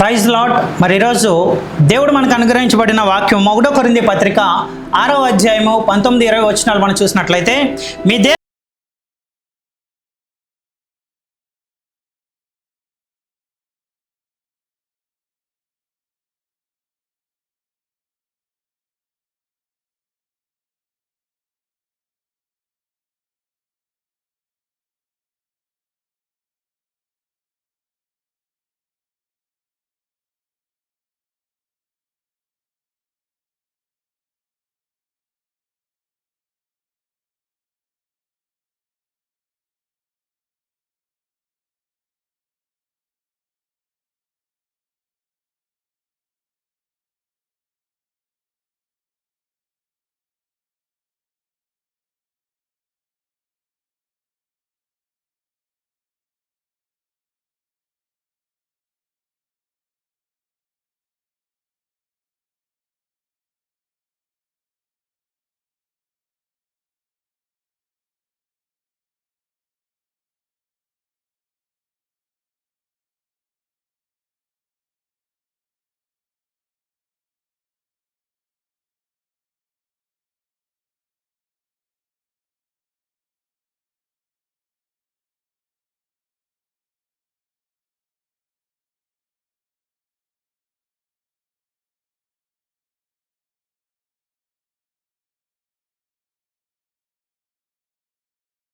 Praise lord. మరి ఈరోజు దేవుడు మనకు అనుగ్రహించబడిన వాక్యం 1 కొరింథీ పత్రిక 6వ అధ్యాయము 19-20 వచనాలు మనం చూసినట్లయితే, మీ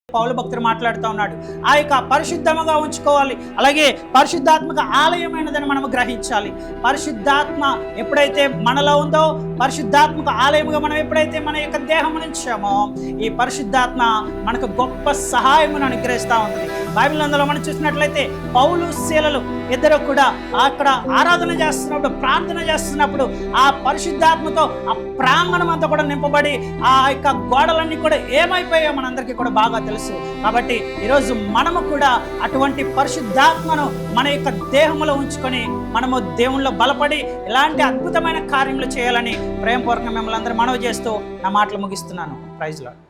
పౌలు భక్తుడు మాట్లాడుతూ ఉన్నాడు. ఆ యొక్క పరిశుద్ధముగా ఉంచుకోవాలి, అలాగే పరిశుద్ధాత్మక ఆలయమైనదని మనం గ్రహించాలి. పరిశుద్ధాత్మ ఎప్పుడైతే మనలో ఉందో, పరిశుద్ధాత్మక ఆలయముగా మనం ఎప్పుడైతే మన యొక్క దేహం ఉంచామో, ఈ పరిశుద్ధాత్మ మనకు గొప్ప సహాయమును అనుగ్రహిస్తూ ఉంటుంది. బైబిల్ అందులో మనం చూసినట్లయితే పౌలు శీలలు ఇద్దరు కూడా అక్కడ ఆరాధన చేస్తున్నప్పుడు, ప్రార్థన చేస్తున్నప్పుడు ఆ పరిశుద్ధాత్మతో ఆ ప్రాంగణం అంతా కూడా నింపబడి ఆ యొక్క గోడలన్నీ కూడా ఏమైపోయాయో మనందరికీ కూడా బాగా తెలుసు. కాబట్టి ఈరోజు మనము కూడా అటువంటి పరిశుద్ధాత్మను మన యొక్క దేహంలో ఉంచుకొని మనము దేవునిలో బలపడి ఇలాంటి అద్భుతమైన కార్యములు చేయాలని ప్రేమపూర్వకంగా మిమ్మల్ని అందరూ మనవి చేస్తూ నా మాటలు ముగిస్తున్నాను. Praise lord.